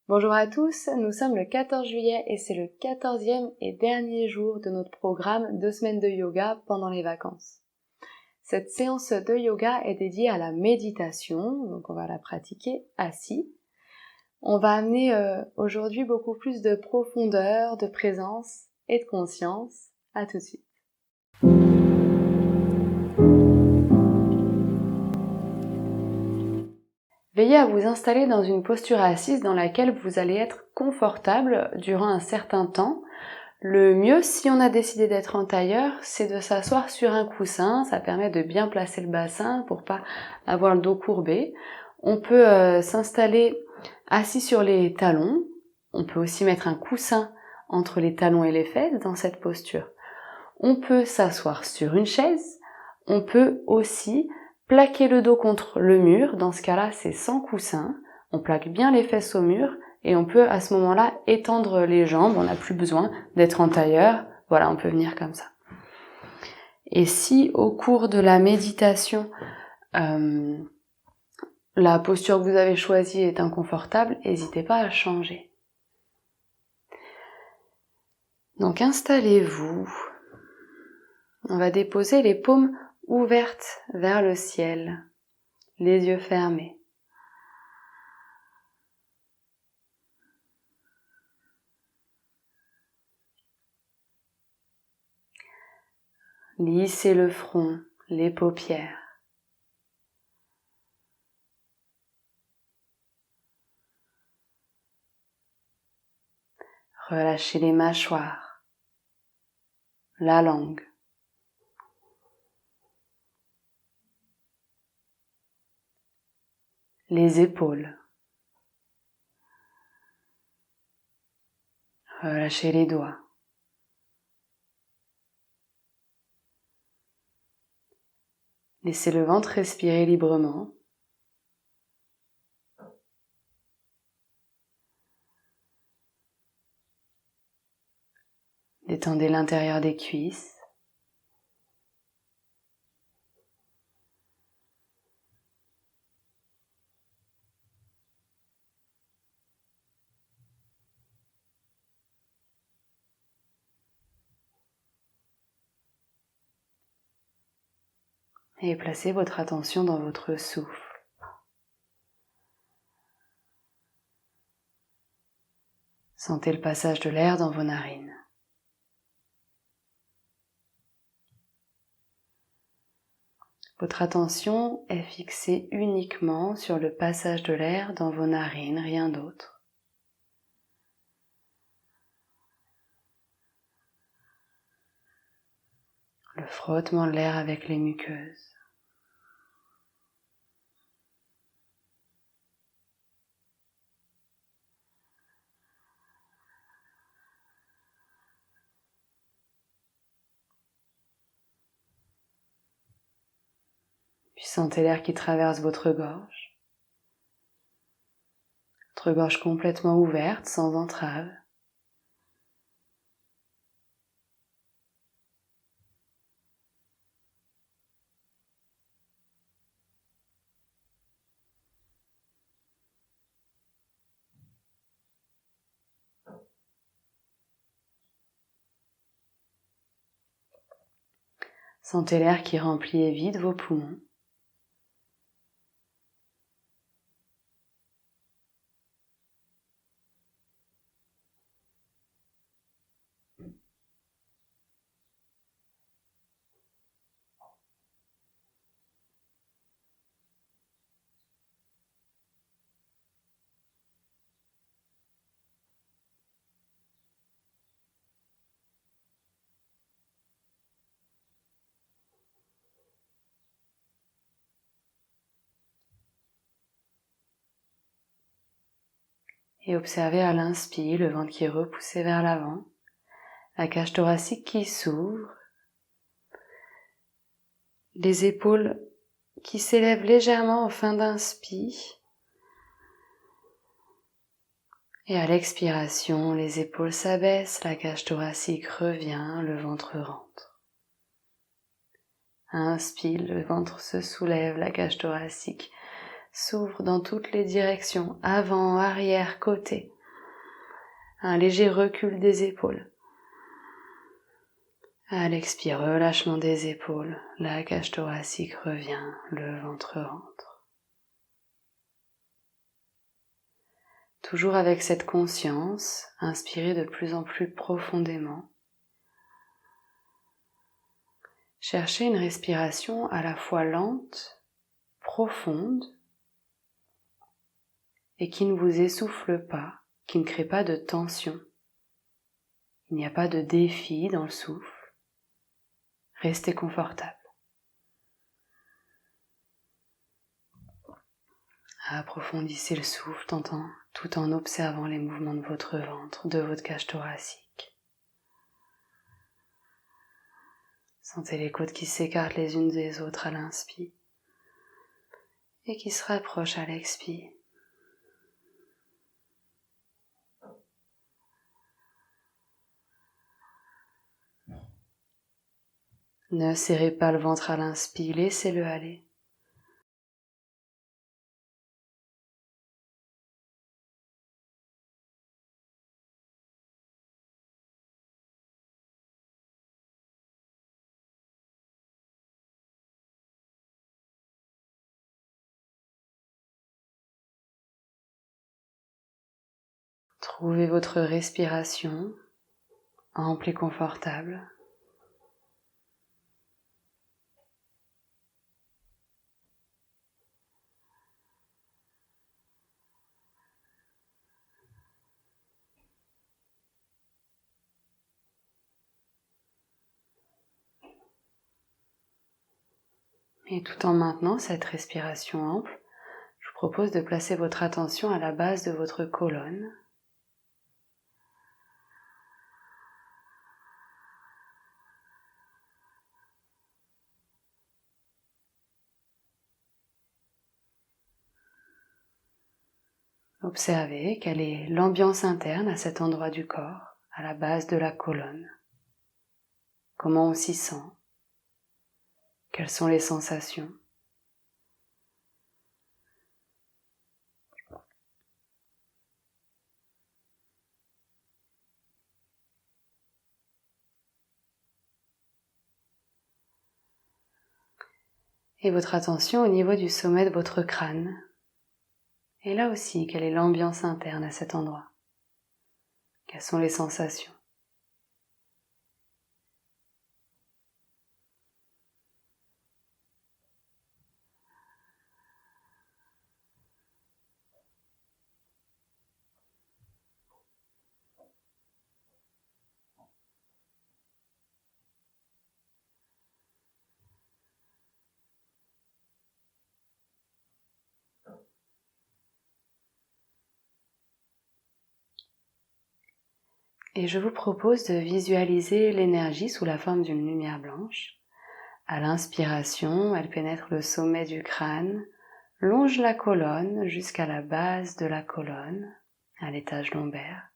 Bonjour à tous, nous sommes le 14 juillet et c'est le 14e et dernier jour de notre programme 2 semaines de yoga pendant les vacances. Cette séance de yoga est dédiée à la méditation, donc on va la pratiquer assis. On va amener aujourd'hui beaucoup plus de profondeur, de présence et de conscience. À tout de suite. Veillez à vous installer dans une posture assise dans laquelle vous allez être confortable durant un certain temps. Le mieux, si on a décidé d'être en tailleur, c'est de s'asseoir sur un coussin. Ça permet de bien placer le bassin pour pas avoir le dos courbé. On peut s'installer assis sur les talons. On peut aussi mettre un coussin entre les talons et les fesses dans cette posture. On peut s'asseoir sur une chaise. On peut aussi plaquer le dos contre le mur. Dans ce cas-là, c'est sans coussin. On plaque bien les fesses au mur et on peut à ce moment-là étendre les jambes. On n'a plus besoin d'être en tailleur. Voilà, on peut venir comme ça. Et si au cours de la méditation, la posture que vous avez choisie est inconfortable, n'hésitez pas à changer. Donc installez-vous. On va déposer les paumes ouvertes vers le ciel, les yeux fermés. Lissez le front, les paupières. Relâchez les mâchoires, la langue. Les épaules. Relâchez les doigts. Laissez le ventre respirer librement. Détendez l'intérieur des cuisses. Et placez votre attention dans votre souffle. Sentez le passage de l'air dans vos narines. Votre attention est fixée uniquement sur le passage de l'air dans vos narines, rien d'autre. Le frottement de l'air avec les muqueuses. Puis sentez l'air qui traverse votre gorge. Votre gorge complètement ouverte, sans entrave. Sentez l'air qui remplit et vide vos poumons. Et observez à l'inspire le ventre qui est repoussé vers l'avant, la cage thoracique qui s'ouvre, les épaules qui s'élèvent légèrement en fin d'inspire. Et à l'expiration, les épaules s'abaissent, la cage thoracique revient, le ventre rentre. Inspire, le ventre se soulève, la cage thoracique s'ouvre dans toutes les directions, avant, arrière, côté. un léger recul des épaules. À l'expire, relâchement des épaules, la cage thoracique revient, le ventre rentre. Toujours avec cette conscience, inspirez de plus en plus profondément. Cherchez une respiration à la fois lente, profonde et qui ne vous essouffle pas, qui ne crée pas de tension. Il n'y a pas de défi dans le souffle. Restez confortable. Approfondissez le souffle tout en observant les mouvements de votre ventre, de votre cage thoracique. Sentez les côtes qui s'écartent les unes des autres à l'inspire et qui se rapprochent à l'expire. Ne serrez pas le ventre à l'inspire, laissez-le aller. Trouvez votre respiration ample et confortable. Et tout en maintenant cette respiration ample, je vous propose de placer votre attention à la base de votre colonne. Observez quelle est l'ambiance interne à cet endroit du corps, à la base de la colonne. Comment on s'y sent? Quelles sont les sensations? Et votre attention au niveau du sommet de votre crâne. Et là aussi, quelle est l'ambiance interne à cet endroit? Quelles sont les sensations? Et je vous propose de visualiser l'énergie sous la forme d'une lumière blanche. À l'inspiration, elle pénètre le sommet du crâne, longe la colonne jusqu'à la base de la colonne, à l'étage lombaire.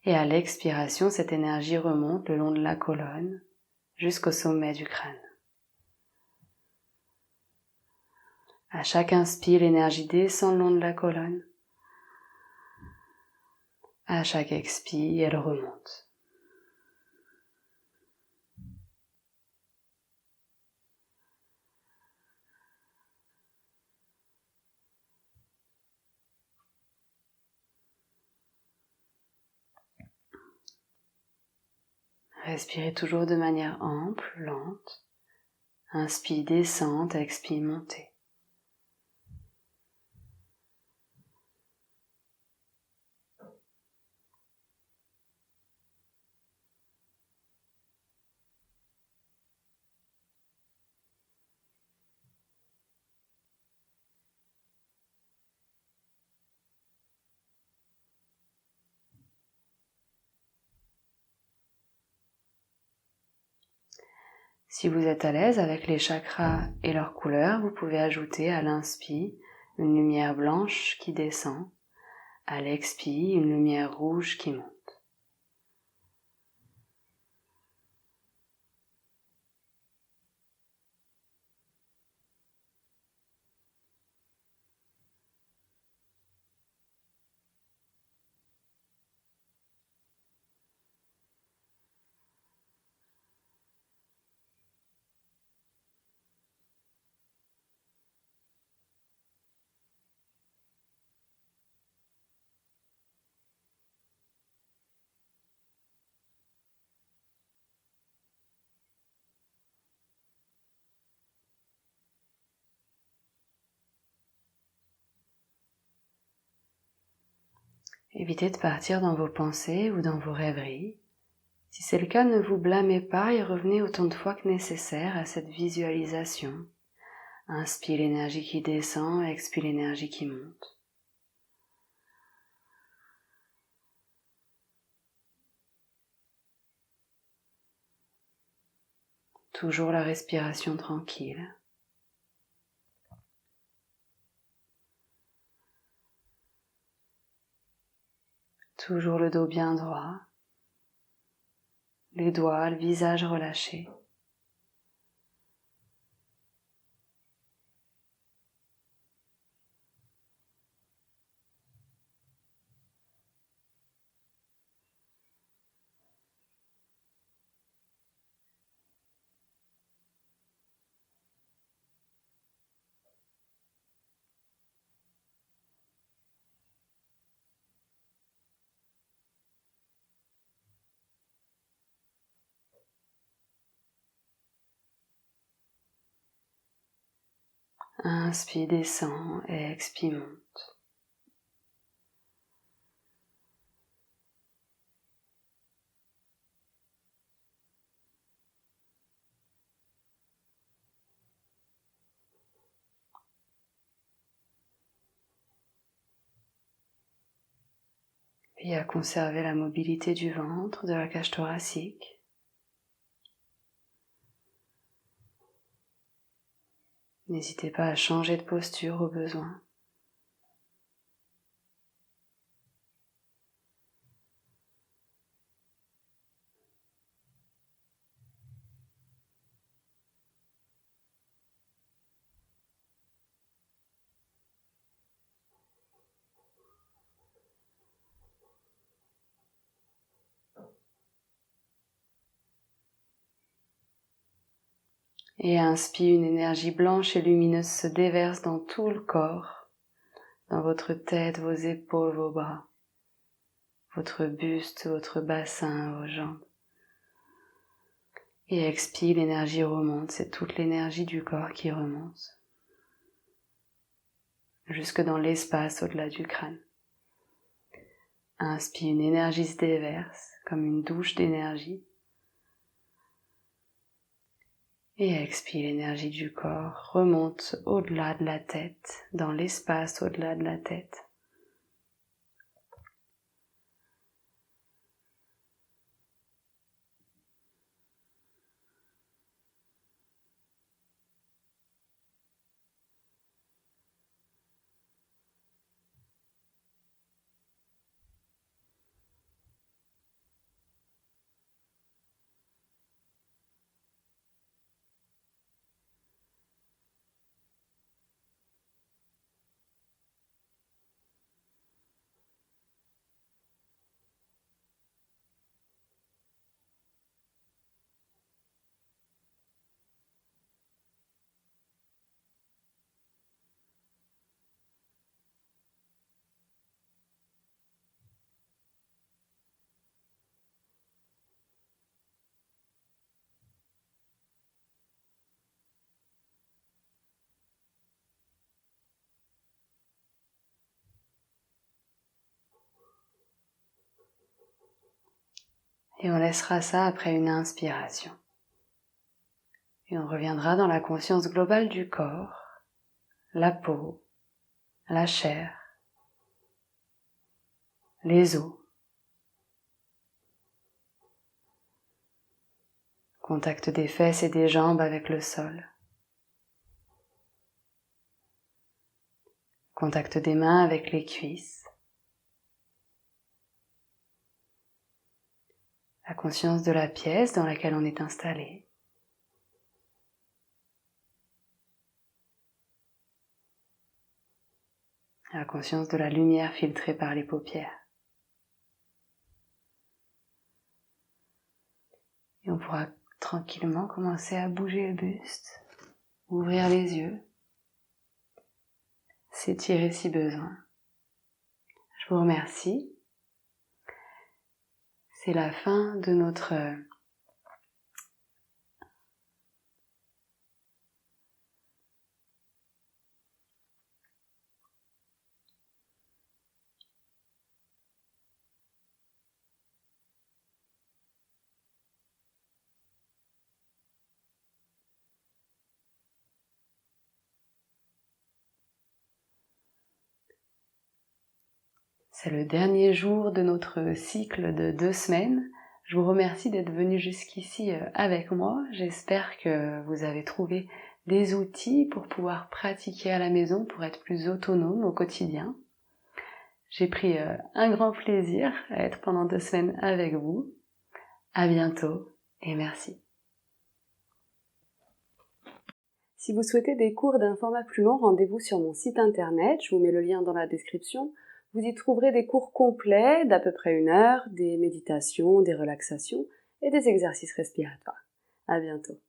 Et à l'expiration, cette énergie remonte le long de la colonne jusqu'au sommet du crâne. À chaque inspire, l'énergie descend le long de la colonne. À chaque expire, elle remonte. Respirez toujours de manière ample, lente. Inspire, descente, expire, montée. Si vous êtes à l'aise avec les chakras et leurs couleurs, vous pouvez ajouter à l'inspire une lumière blanche qui descend, à l'expire une lumière rouge qui monte. Évitez de partir dans vos pensées ou dans vos rêveries. Si c'est le cas, ne vous blâmez pas et revenez autant de fois que nécessaire à cette visualisation. Inspire l'énergie qui descend, expire l'énergie qui monte. Toujours la respiration tranquille. Toujours le dos bien droit, les doigts, le visage relâché. Inspire, descend et expire, monte. Et à conserver la mobilité du ventre, de la cage thoracique. N'hésitez pas à changer de posture au besoin. Et inspire, une énergie blanche et lumineuse se déverse dans tout le corps, dans votre tête, vos épaules, vos bras, votre buste, votre bassin, vos jambes. Et expire, l'énergie remonte, c'est toute l'énergie du corps qui remonte, jusque dans l'espace au-delà du crâne. Inspire, une énergie se déverse, comme une douche d'énergie. Et expire, l'énergie du corps remonte au-delà de la tête, dans l'espace au-delà de la tête. Et on laissera ça après une inspiration. Et on reviendra dans la conscience globale du corps, la peau, la chair, les os. Contact des fesses et des jambes avec le sol. Contact des mains avec les cuisses. La conscience de la pièce dans laquelle on est installé. La conscience de la lumière filtrée par les paupières. Et on pourra tranquillement commencer à bouger le buste, ouvrir les yeux, s'étirer si besoin. Je vous remercie. C'est la fin de notre C'est le dernier jour de notre cycle de 2 semaines. Je vous remercie d'être venu jusqu'ici avec moi. J'espère que vous avez trouvé des outils pour pouvoir pratiquer à la maison, pour être plus autonome au quotidien. J'ai pris un grand plaisir à être pendant 2 semaines avec vous. À bientôt et merci. Si vous souhaitez des cours d'un format plus long, rendez-vous sur mon site internet, je vous mets le lien dans la description. Vous y trouverez des cours complets d'à peu près 1 heure, des méditations, des relaxations et des exercices respiratoires. À bientôt.